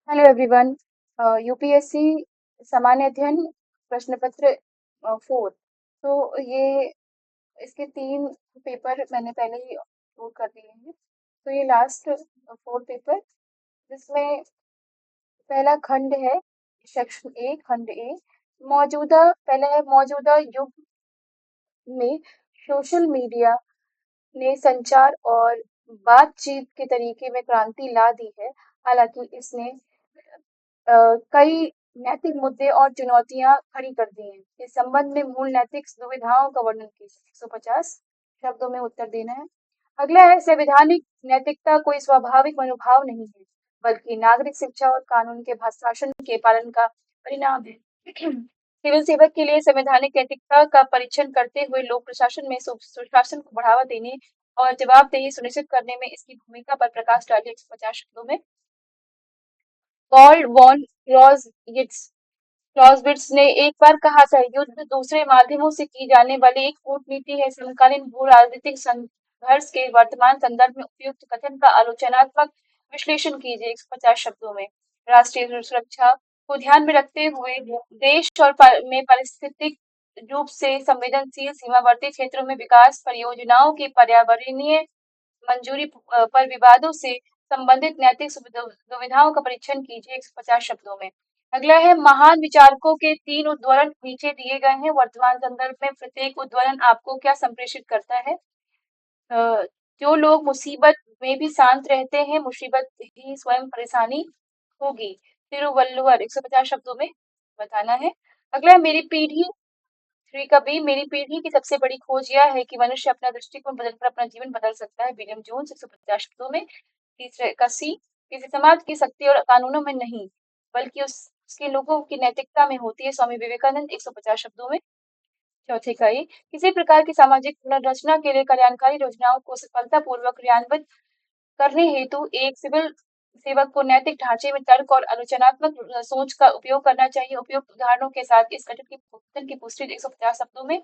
Hello everyone. UPSC सामान्य अध्ययन प्रश्न पत्र 4। तो ये इसके 3 पेपर मैंने पहले ही अपलोड कर दिए हैं। तो ये लास्ट 4 पेपर, जिसमें पहला खंड है सेक्शन ए, खंड ए। पहला है मौजूदा युग में सोशल मीडिया ने संचार और बातचीत के तरीके में क्रांति ला दी है। हालांकि इसने कई नैतिक मुद्दे और चुनौतियां खड़ी कर दी हैं। इस संबंध में मूल नैतिक दुविधाओं का वर्णन कीजिए। 150 शब्दों में उत्तर देना है। अगला है, संवैधानिक नैतिकता कोई स्वाभाविक मनोभाव नहीं है, बल्कि नागरिक शिक्षा और कानून के शासन के पालन का परिणाम है। सिविल सेवक के लिए संवैधानिक नैतिकता का परीक्षण करते हुए लोक प्रशासन में सुशासन को बढ़ावा देने और जवाबदेही सुनिश्चित करने में इसकी भूमिका पर प्रकाश डालिए। 150 शब्दों में। कार्ल वॉन क्लॉज़विट्ज़ ने एक बार कहा था, युद्ध दूसरे माध्यमों से की जाने वाली एक कूटनीति है। समकालीन भू राजनीतिक संघर्ष के वर्तमान संदर्भ में उपयुक्त कथन का आलोचनात्मक विश्लेषण कीजिए। 150 शब्दों में। राष्ट्रीय सुरक्षा को ध्यान में रखते हुए देश और में पारिस्थितिक रूप से संवेदनशील सीमावर्ती क्षेत्रों में विकास परियोजनाओं की पर्यावरणीय मंजूरी पर विवादों से संबंधित नैतिक दुविधाओं का परीक्षण कीजिए। 150 शब्दों में। अगला है, महान विचारकों के 3 उद्धरण नीचे दिए गए हैं। वर्तमान संदर्भ में प्रत्येक उद्धरण आपको क्या संप्रेषित करता है? अ, जो लोग मुसीबत में भी शांत रहते हैं, मुसीबत ही स्वयं परेशानी होगी। तिरुवल्लुवर। 150 शब्दों में बताना है। अगला है, मेरी पीढ़ी श्री कबीर। मेरी पीढ़ी की सबसे बड़ी खोज यह है कि मनुष्य अपना दृष्टिकोण बदलकर अपना जीवन बदल सकता है। William Jones. 150 शब्दों में। तीसरे का सी, किसी समाज की शक्ति और कानूनों में नहीं, बल्कि उसके लोगों की नैतिकता में होती है। स्वामी विवेकानंद। 150 शब्दों में। चौथे का ये, किसी प्रकार की सामाजिक पुनर्रचना के लिए कल्याणकारी योजनाओं को सफलतापूर्वक क्रियान्वित करने हेतु एक सिविल सेवक को नैतिक ढांचे में तर्क और आलोचनात्मक सोच का उपयोग करना चाहिए। उपयुक्त उदाहरणों के साथ इस कथन की पुष्टि 150 शब्दों में।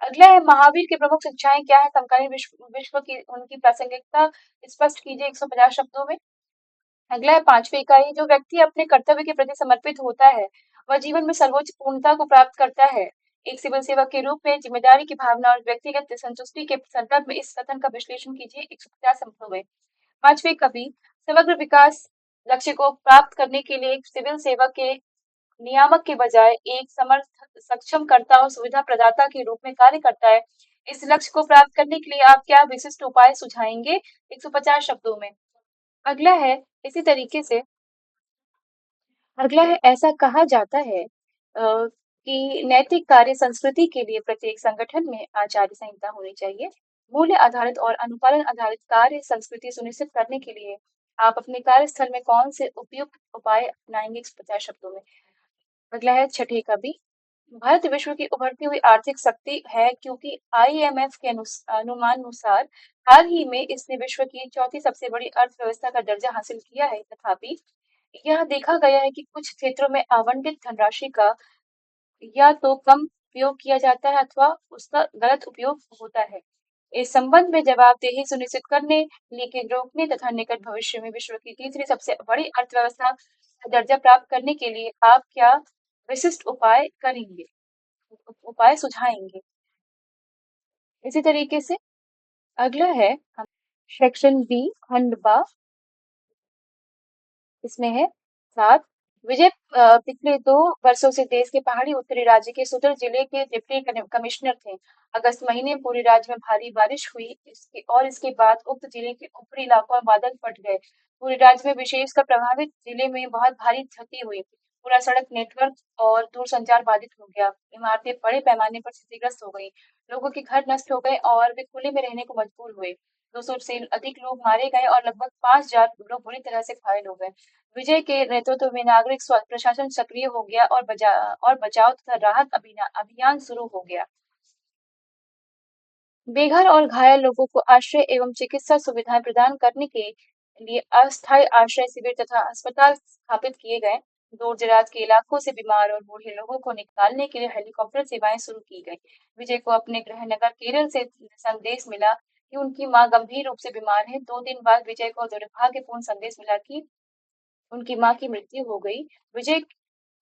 अगला है, महावीर की प्रमुख शिक्षाएं क्या है? समकालीन विश्व की उनकी प्रासंगिकता स्पष्ट कीजिए। 150 शब्दों में। अगला है, 5वीं इकाई, जो व्यक्ति अपने कर्तव्य के प्रति समर्पित होता है, वह जीवन में सर्वोच्च पूर्णता को प्राप्त करता है। एक सिविल सेवक के रूप में जिम्मेदारी की भावना और व्यक्तिगत संतुष्टि के संदर्भ में इस कथन का विश्लेषण कीजिए। 150 शब्दों में। 5वीं कवि, समग्र विकास लक्ष्य को प्राप्त करने के लिए एक सिविल सेवक के नियामक के बजाय एक समर्थ सक्षम कर्ता और सुविधा प्रदाता के रूप में कार्य करता है। इस लक्ष्य को प्राप्त करने के लिए आप क्या विशिष्ट उपाय सुझाएंगे? 150 शब्दों में। अगला है, इसी तरीके से अगला है, ऐसा कहा जाता है कि नैतिक कार्य संस्कृति के लिए प्रत्येक संगठन में आचार्य संहिता होनी चाहिए। मूल्य आधारित और अनुपालन आधारित कार्य संस्कृति सुनिश्चित करने के लिए आप अपने कार्यस्थल में कौन से उपयुक्त उपाय अपनाएंगे? 150 शब्दों में। अगला है, छठे का भी, भारत विश्व की उभरती हुई आर्थिक शक्ति है, क्योंकि आईएमएफ के अनुमान अनुसार हाल ही में इसने विश्व की चौथी सबसे बड़ी अर्थव्यवस्था का दर्जा हासिल किया है। तथापि यह देखा गया है कि कुछ क्षेत्रों में आवंटित धनराशि का या तो कम उपयोग किया जाता है अथवा उसका गलत उपयोग होता है। इस संबंध में जवाबदेही सुनिश्चित करने, लीकेज रोकने तथा निकट भविष्य में विश्व की तीसरी सबसे बड़ी अर्थव्यवस्था का दर्जा प्राप्त करने के लिए आप क्या विशिष्ट उपाय करेंगे, उपाय सुझाएंगे? इसी तरीके से अगला है, हम सेक्शन बी, खंड बा, इसमें है 7। विजय पिछले 2 वर्षों से देश के पहाड़ी उत्तरी राज्य के सुदूर जिले के डिप्टी कमिश्नर थे। अगस्त महीने में पूरे राज्य में भारी बारिश हुई, इसके बाद उक्त जिले के ऊपरी इलाकों में बादल फट गए। पूरे राज्य में विशेषकर प्रभावित जिले में बहुत भारी क्षति हुई। पूरा सड़क नेटवर्क और दूरसंचार बाधित हो गया। इमारतें बड़े पैमाने पर क्षतिग्रस्त हो गई। लोगों के घर नष्ट हो गए और वे खुले में रहने को मजबूर हुए। 200 से अधिक लोग मारे गए और लगभग 5,000 लोग बुरी तरह से घायल हो गए। विजय के नेतृत्व में नागरिक प्रशासन सक्रिय हो गया और बचाव तथा राहत अभियान शुरू हो गया। बेघर और घायल लोगों को आश्रय एवं चिकित्सा सुविधाएं प्रदान करने के लिए अस्थायी आश्रय शिविर तथा अस्पताल स्थापित किए गए। दूर दराज के इलाकों से बीमार और बूढ़े लोगों को निकालने के लिए हेलीकॉप्टर सेवाएं शुरू की गई। विजय को अपने गृह नगर केरल से संदेश मिला कि उनकी मां गंभीर रूप से बीमार है। 2 दिन बाद विजय को दुर्भाग्यपूर्ण संदेश मिला कि उनकी माँ की मृत्यु हो गई। विजय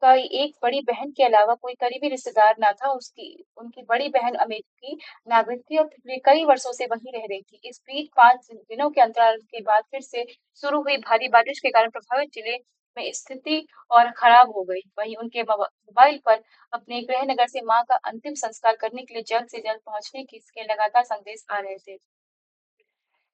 का एक बड़ी बहन के अलावा कोई करीबी रिश्तेदार ना था। उसकी उनकी बड़ी बहन अमेरिकी नागरिक थी और पिछले कई वर्षों से वहीं रह रही थी। इस बीच 5 दिनों के अंतराल के बाद फिर से शुरू हुई भारी बारिश के कारण प्रभावित जिले में स्थिति और खराब हो गई। वहीं उनके मोबाइल पर अपने गृहनगर से मां का अंतिम संस्कार करने के लिए जल्द से जल्द पहुंचने की इसके लगातार संदेश आ रहे थे।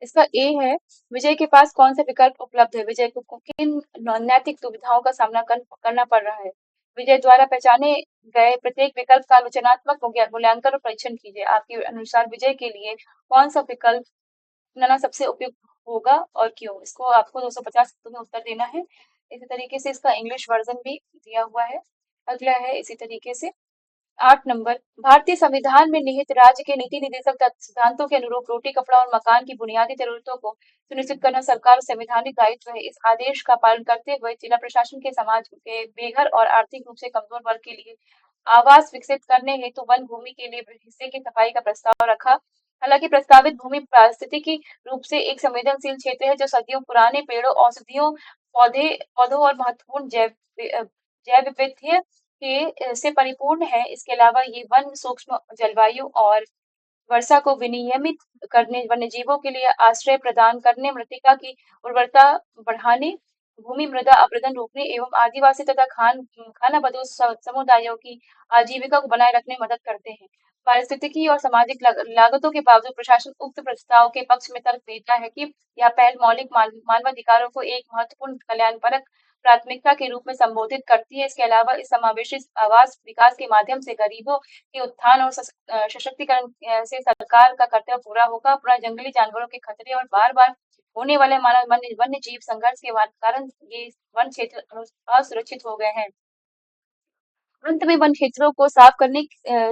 इसका ए है, विजय के पास कौन से विकल्प उपलब्ध है? विजय को किन नैतिक दुविधाओं का सामना करना पड़ रहा है? विजय द्वारा पहचाने गए प्रत्येक विकल्प का आलोचनात्मक मूल्यांकन और परीक्षण कीजिए। आपके अनुसार विजय के लिए कौन सा विकल्प अपनाना सबसे उपयुक्त होगा और क्यों? इसको आपको 250 शब्दों में उत्तर देना है। इसी तरीके से इसका इंग्लिश वर्जन भी दिया हुआ है। अगला है इसी तरीके से 8 नंबर, भारतीय संविधान में निहित राज्य के नीति निर्देशक सिद्धांतों के अनुरूप रोटी कपड़ा और मकान की बुनियादी जरूरतों को सुनिश्चित करना सरकार का संवैधानिक दायित्व है। इस आदेश का पालन करते हुए जिला प्रशासन के समाज के बेघर और आर्थिक रूप से कमजोर वर्ग के लिए आवास विकसित करने हेतु वन भूमि के लिए हिस्से की सफाई का प्रस्ताव रखा। हालांकि प्रस्तावित भूमि पारिस्थितिकी रूप से एक संवेदनशील क्षेत्र है जो सदियों पुराने पेड़ों, औषधियों, पौधों और महत्वपूर्ण जैव विविधता के से परिपूर्ण है। इसके अलावा ये वन सूक्ष्म जलवायु और वर्षा को विनियमित करने, वन्यजीवों के लिए आश्रय प्रदान करने, मृत्तिका की उर्वरता बढ़ाने, भूमि मृदा अपरदन रोकने एवं आदिवासी तथा खानाबदोश समुदायों की आजीविका को बनाए रखने में मदद करते हैं। पारिस्थितिकी और सामाजिक लागतों के बावजूद प्रशासन उक्त प्रस्ताव के पक्ष में तर्क देता है कि यह पहल मौलिक मानवाधिकारों को एक महत्वपूर्ण कल्याणपरक प्राथमिकता के रूप में संबोधित करती है। इसके अलावा इस समावेशी आवास विकास के माध्यम से गरीबों के उत्थान और सशक्तिकरण से सरकार का कर्तव्य पूरा होगा। पूरा जंगली जानवरों के खतरे और बार बार होने वाले मानव वन्य जीव संघर्ष के कारण ये वन क्षेत्र असुरक्षित हो गए हैं। अंत में वन क्षेत्रों को साफ करने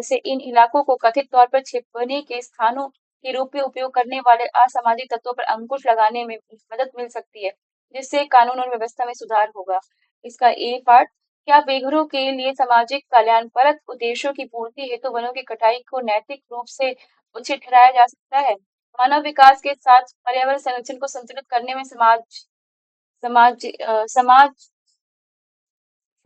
से इन इलाकों को कथित तौर पर छिपने के स्थानों के रूप में उपयोग करने वाले असामाजिक तत्वों पर अंकुश लगाने में मदद मिल सकती है, जिससे कानून और व्यवस्था में सुधार होगा। इसका ए पार्ट, क्या बेघरों के लिए सामाजिक कल्याणपरक उद्देश्यों की पूर्ति हेतु वनों की कटाई को नैतिक रूप से उचित ठहराया जा सकता है? मानव विकास के साथ पर्यावरण संरक्षण को संतुलित करने में समाज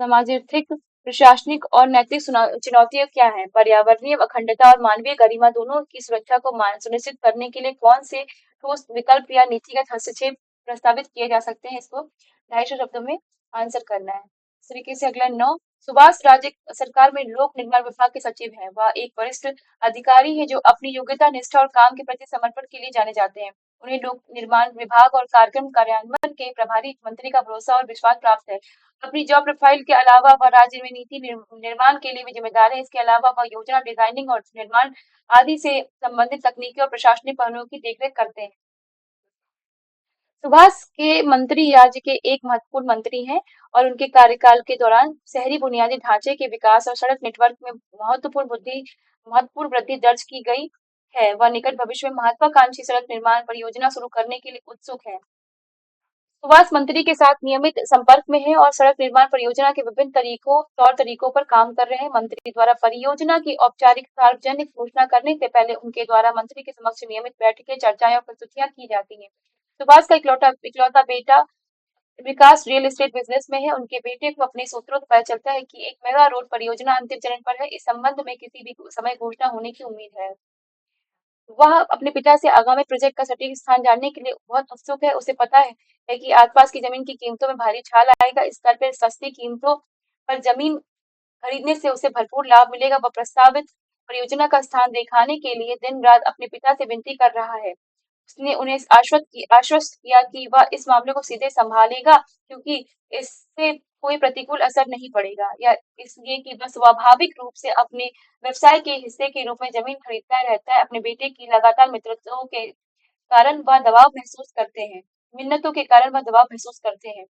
सामाजिक, प्रशासनिक और नैतिक चुनौतियां क्या हैं? पर्यावरणीय अखंडता और मानवीय गरिमा दोनों की सुरक्षा को सुनिश्चित करने के लिए कौन से ठोस विकल्प या नीतिगत हस्तक्षेप प्रस्तावित किए जा सकते हैं? इसको 250 शब्दों में आंसर करना है। इस तरीके से अगला 9, सुभाष राज्य सरकार में लोक निर्माण विभाग के सचिव हैं। वह एक वरिष्ठ अधिकारी है जो अपनी योग्यता, निष्ठा और काम के प्रति समर्पण के लिए जाने जाते हैं। उन्हें लोक निर्माण विभाग और कार्यक्रम कार्यान्वयन के प्रभारी मंत्री का भरोसा और विश्वास प्राप्त है। अपनी जॉब प्रोफाइल के अलावा वह राज्य में नीति निर्माण के लिए भी जिम्मेदार है। इसके अलावा वह योजना डिजाइनिंग और निर्माण आदि से संबंधित तकनीकी और प्रशासनिक पहलुओं की देखरेख करते हैं। सुभाष के मंत्री राज्य के एक महत्वपूर्ण मंत्री हैं और उनके कार्यकाल के दौरान शहरी बुनियादी ढांचे के विकास और सड़क नेटवर्क में महत्वपूर्ण वृद्धि दर्ज की गई है। वह निकट भविष्य में महत्वाकांक्षी सड़क निर्माण परियोजना शुरू करने के लिए उत्सुक है। सुभाष मंत्री के साथ नियमित संपर्क में है और सड़क निर्माण परियोजना के विभिन्न तौर तरीकों पर काम कर रहे हैं। मंत्री द्वारा परियोजना की औपचारिक सार्वजनिक घोषणा करने से पहले उनके द्वारा मंत्री के समक्ष नियमित बैठकें, चर्चाएं और प्रस्तुतियां की जाती हैं। सुभाष का इकलौता बेटा विकास रियल एस्टेट बिजनेस में है। उनके बेटे को अपने सूत्रों से पता चलता है कि एक मेगा रोड परियोजना अंतिम चरण पर है। इस संबंध में किसी भी समय घोषणा होने की उम्मीद है। वह अपने पिता से आगामी प्रोजेक्ट का सटीक स्थान जानने के लिए बहुत उत्सुक है। उसे पता है कि आसपास की जमीन की कीमतों में भारी छाल आएगा। इस स्तर पर सस्ती कीमतों पर जमीन खरीदने से उसे भरपूर लाभ मिलेगा। वह प्रस्तावित परियोजना का स्थान दिखाने के लिए दिन रात अपने पिता से विनती कर रहा है। उसने उन्हें आश्वस्त किया कि वह इस मामले को सीधे संभालेगा क्योंकि इससे कोई प्रतिकूल असर नहीं पड़ेगा, या इसलिए कि वह स्वाभाविक रूप से अपने व्यवसाय के हिस्से के रूप में जमीन खरीदता रहता है। अपने बेटे की लगातार मित्रताओं के कारण वह दबाव महसूस करते हैं मिन्नतों के कारण वह दबाव महसूस करते हैं।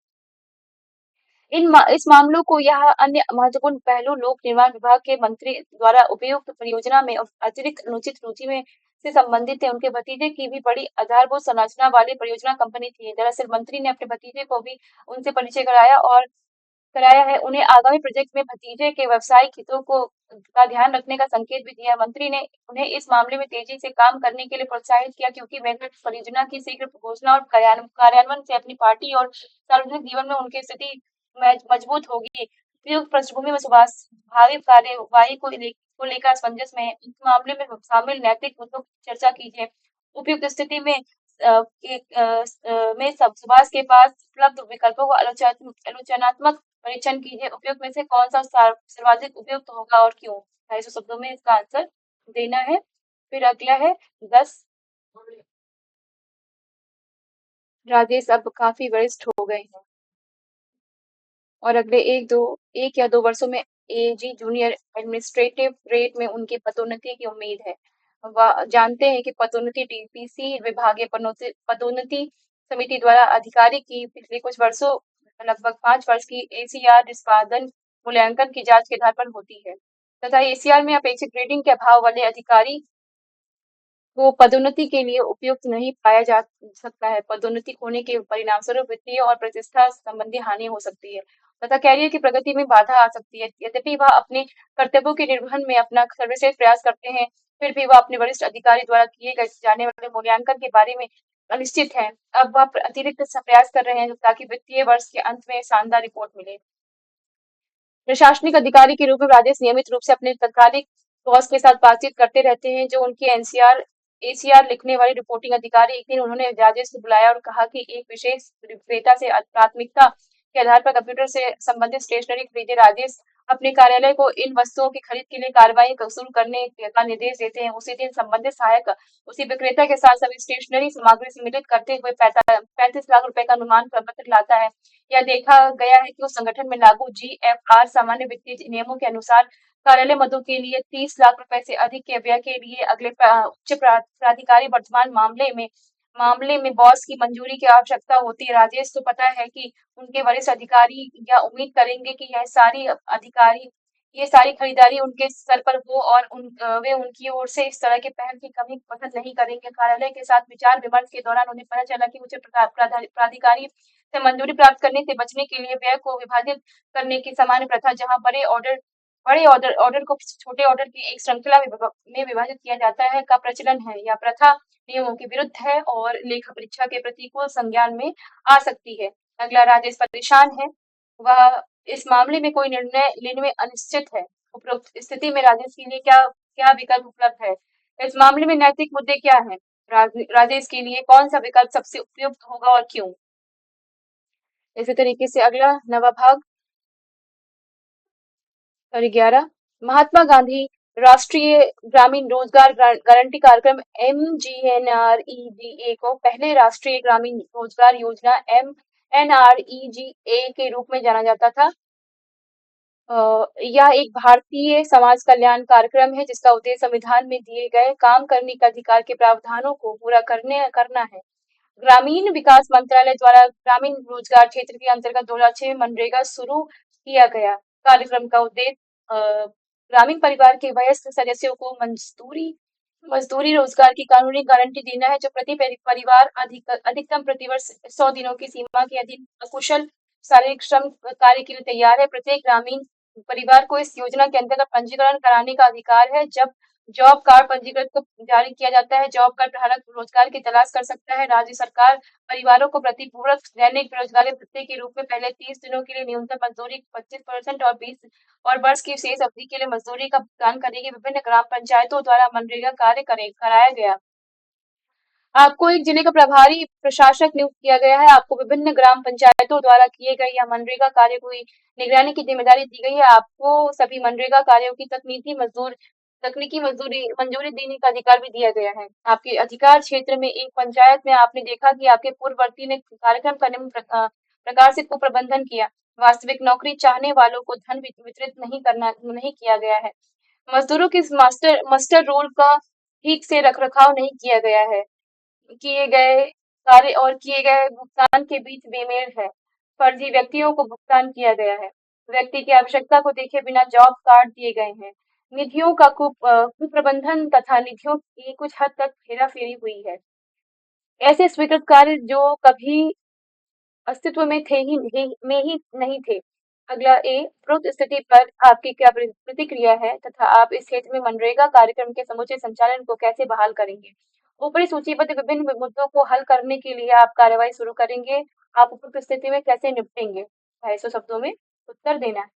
इस मामलों को यह अन्य महत्वपूर्ण पहलू लोक निर्माण विभाग के मंत्री द्वारा उपयुक्त परियोजना में अतिरिक्त अनुचित रुचि में से संबंधित है। उनके भतीजे की भी बड़ी आधारभूत संरचना वाली परियोजना कंपनी थी। दरअसल मंत्री ने अपने भतीजे को भी उनसे परिचय कराया और कराया है। उन्हें आगामी प्रोजेक्ट में भतीजे के व्यावसायिक हितों को का ध्यान रखने का संकेत भी दिया। मंत्री ने उन्हें इस मामले में तेजी से काम करने के लिए प्रोत्साहित किया, क्योंकि मेरठ परियोजना की शीघ्र घोषणा और कार्यान्वयन से अपनी पार्टी और सार्वजनिक जीवन में उनकी स्थिति मजबूत होगी। उपयुक्त पृष्ठभूमि में सुभाष भावी कार्यवाही को लेकर असमंजस में है। इस मामले में शामिल नैतिक मुद्दों की चर्चा कीजिए। उपयुक्त स्थिति में सब सुभाष के पास उपलब्ध विकल्पों को आलोचनात्मक परीक्षण कीजिए। उपयुक्त में से कौन सा सर्वाधिक उपयुक्त होगा और क्यों? 250 शब्दों में इसका आंसर देना है। फिर अगला है 10। राजेश अब काफी वरिष्ठ हो गए हैं और अगले एक या दो वर्षों में एजी जूनियर एडमिनिस्ट्रेटिव ग्रेड में उनकी पदोन्नति की उम्मीद है। वह जानते हैं कि पदोन्नति टीपीसी विभागीय पदोन्नति समिति द्वारा अधिकारी की पिछले कुछ वर्षों लगभग 5 वर्ष की एसीआर निष्पादन मूल्यांकन की जांच के आधार पर होती है तथा एसीआर में अपेक्षित ग्रेडिंग के अभाव वाले अधिकारी को पदोन्नति के लिए उपयुक्त नहीं पाया जा सकता है। पदोन्नति होने के परिणामस्वरूप वित्तीय और प्रतिष्ठा संबंधी हानि हो सकती है तथा कैरियर की प्रगति में बाधा आ सकती है। यद्यपि वह अपने कर्तव्यों के निर्वहन में अपना सर्वश्रेष्ठ प्रयास करते हैं, फिर भी वह अपने वरिष्ठ अधिकारी द्वारा किए जाने वाले मूल्यांकन के बारे में अनिश्चित है। अब वह अतिरिक्त प्रयास कर रहे हैं ताकि वित्तीय वर्ष के अंत में शानदार रिपोर्ट मिले। प्रशासनिक अधिकारी के रूप में राजेश नियमित रूप से अपने तत्कालिक बॉस के साथ बातचीत करते रहते हैं, जो उनकी एसीआर लिखने वाले रिपोर्टिंग अधिकारी। एक दिन उन्होंने राजेश को बुलाया और कहा कि एक विशेष विक्रेता से प्राथमिकता के आधार पर कंप्यूटर से संबंधित स्टेशनरी खरीदे। राजेश अपने कार्यालय को इन वस्तुओं की खरीद के लिए कार्रवाई वसूल करने का निर्देश देते हैं। उसी दिन संबंधित सहायक उसी विक्रेता के साथ सभी स्टेशनरी सामग्री सम्मिलित करते हुए 35 लाख रुपए का अनुमान पत्र लाता है। यह देखा गया है कि उस संगठन में लागू जीएफआर सामान्य वित्तीय नियमों के अनुसार कार्यालय मदों के लिए 30 लाख रुपए से अधिक के व्यय के लिए अगले उच्च प्राधिकारी वर्तमान मामले में बॉस की मंजूरी की आवश्यकता होती है। राजेश को पता है कि उनके वरिष्ठ अधिकारी या उम्मीद करेंगे कि ये सारी खरीदारी उनके सर पर हो और वे उनकी ओर से इस तरह के पहल की कभी पसंद नहीं करेंगे। कार्यालय के साथ विचार विमर्श के दौरान उन्हें पता चला कि उच्च प्राधिकारी से मंजूरी प्राप्त करने से बचने के लिए व्यय को विभाजित करने की सामान्य प्रथा, जहां बड़े ऑर्डर को छोटे ऑर्डर की एक श्रृंखला में विभाजित किया जाता है, का प्रचलन है। यह प्रथा नियमों के विरुद्ध है और लेखा परीक्षा के प्रतिकूल संज्ञान में आ सकती है। अगला, राजेश परेशान है। वह इस मामले में कोई निर्णय लेने में अनिश्चित है। उपरोक्त स्थिति में राजेश के लिए क्या क्या विकल्प उपलब्ध है? इस मामले में नैतिक मुद्दे क्या हैं? राजेश के लिए कौन सा विकल्प सबसे उपयुक्त होगा और क्यों? इसी तरीके से अगला नवा भाग 11, महात्मा गांधी राष्ट्रीय ग्रामीण रोजगार गारंटी कार्यक्रम MGNREGA को पहले राष्ट्रीय ग्रामीण रोजगार योजना MNREGA के रूप में जाना जाता था। यह एक भारतीय समाज कल्याण कार्यक्रम है जिसका उद्देश्य संविधान में दिए गए काम करने के अधिकार के प्रावधानों को पूरा करना है। ग्रामीण विकास मंत्रालय द्वारा ग्रामीण रोजगार क्षेत्र के अंतर्गत 2006 में मनरेगा शुरू किया गया। कार्यक्रम का उद्देश्य ग्रामीण परिवार के वयस्क सदस्यों को मजदूरी रोजगार की कानूनी गारंटी देना है, जो प्रति परिवार अधिकतम प्रतिवर्ष 100 दिनों की सीमा के अधीन अकुशल शारीरिक श्रम कार्य के लिए तैयार है। प्रत्येक ग्रामीण परिवार को इस योजना के अंतर्गत पंजीकरण कराने का अधिकार है। जब जॉब कार्ड पंजीकृत को जारी किया जाता है, जॉब कार्ड धारक रोजगार की तलाश कर सकता है। राज्य सरकार परिवारों को प्रतिपूरक दैनिक बेरोजगारी भत्ते के रूप में पहले 30 दिनों के लिए न्यूनतम मजदूरी 25% और वर्ष की शेष अवधि के लिए मजदूरी का भुगतान करेगी। विभिन्न ग्राम पंचायतों द्वारा मनरेगा कार्य कराया गया। आपको एक जिले का प्रभारी प्रशासक नियुक्त किया गया है। आपको विभिन्न ग्राम पंचायतों द्वारा किए गए या मनरेगा कार्य की निगरानी की जिम्मेदारी दी गई है। आपको सभी मनरेगा कार्यों की तकनीकी मंजूरी देने का अधिकार भी दिया गया है। आपके अधिकार क्षेत्र में एक पंचायत में आपने देखा कि आपके पूर्ववर्ती ने कार्यक्रम का निम्न प्रकार से कुप्रबंधन किया। वास्तविक नौकरी चाहने वालों को धन वितरित नहीं किया गया है। मजदूरों के मस्टर रोल का ठीक से रखरखाव नहीं किया गया है। किए गए कार्य और किए गए भुगतान के बीच बेमेल है। फर्जी व्यक्तियों को भुगतान किया गया है। व्यक्ति की आवश्यकता को देखे बिना जॉब कार्ड दिए गए हैं। निधियों का कुप्रबंधन तथा निधियों की कुछ हद तक हेराफेरी हुई है। ऐसे स्वीकृत कार्य जो कभी अस्तित्व में ही नहीं थे, अगला ए, उपरोक्त स्थिति पर आपकी क्या प्रतिक्रिया है तथा आप इस क्षेत्र में मनरेगा कार्यक्रम के समूचे संचालन को कैसे बहाल करेंगे? ऊपरी सूचीबद्ध विभिन्न मुद्दों को हल करने के लिए आप कार्रवाई शुरू करेंगे। आप उपरोक्त स्थिति में कैसे निपटेंगे? 250 शब्दों में उत्तर देना है।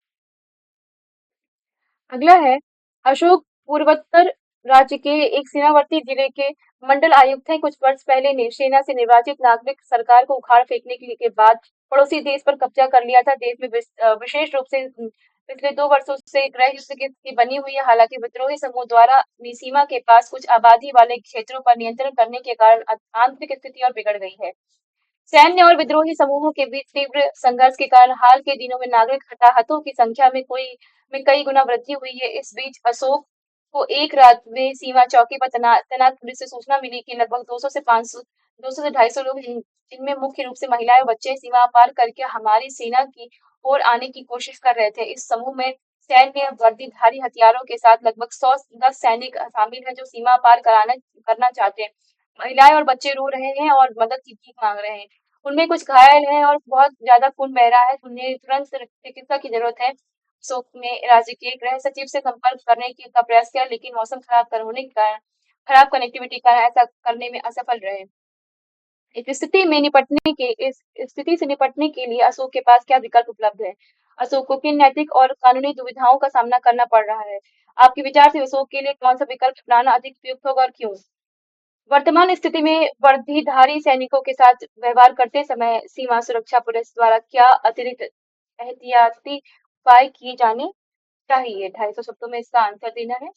अगला है, अशोक पूर्वोत्तर राज्य के एक सीमावर्ती जिले के मंडल आयुक्त हैं। कुछ वर्ष पहले सेना से निर्वाचित नागरिक सरकार को उखाड़ फेंकने के बाद पड़ोसी देश पर कब्जा कर लिया था। देश में विशेष रूप से पिछले 2 वर्षों से गृह युद्ध की स्थिति बनी हुई है। हालांकि विद्रोही समूह द्वारा अपनी सीमा के पास कुछ आबादी वाले क्षेत्रों पर नियंत्रण करने के कारण आंतरिक स्थिति और बिगड़ गई है। सैन्य और विद्रोही समूहों के बीच तीव्र संघर्ष के कारण हाल के दिनों में नागरिक हताहतों की संख्या में कई गुना वृद्धि हुई है। इस बीच अशोक को एक रात में सीमा चौकी पर तैनात पुलिस से सूचना मिली कि लगभग 200 से 250 लोग जिनमें मुख्य रूप से महिलाएं और बच्चे सीमा पार करके हमारी सेना की ओर आने की कोशिश कर रहे थे। इस समूह में सैन्य वर्दीधारी हथियारों के साथ लगभग 110 सैनिक शामिल हैं जो सीमा पार करना चाहते हैं। महिलाएं और बच्चे रो रहे हैं और मदद की भीख मांग रहे हैं। उनमें कुछ घायल हैं और बहुत ज्यादा खून बह रहा है। उन्हें तुरंत चिकित्सा की जरूरत है। शोक में राज्य के गृह सचिव से संपर्क का प्रयास किया, लेकिन मौसम होने के कारण खराब कनेक्टिविटी के कारण ऐसा करने में असफल रहे। इस स्थिति से निपटने के लिए अशोक के पास क्या विकल्प उपलब्ध है? अशोक को किन नैतिक और कानूनी दुविधाओं का सामना करना पड़ रहा है? आपके विचार से अशोक के लिए कौन सा विकल्प अपनाना अधिक उपयुक्त होगा और क्यों? वर्तमान स्थिति में वर्दीधारी सैनिकों के साथ व्यवहार करते समय सीमा सुरक्षा पुलिस द्वारा क्या अतिरिक्त एहतियाती उपाय किए जाने चाहिए? 250 शब्दों में इसका आंसर देना है।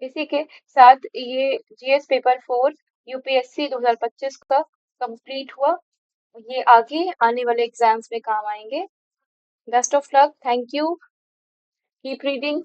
इसी के साथ ये जीएस पेपर 4 यूपीएससी 2025 का कंप्लीट हुआ। ये आगे आने वाले एग्जाम्स में काम आएंगे। Best of luck, thank you, keep reading.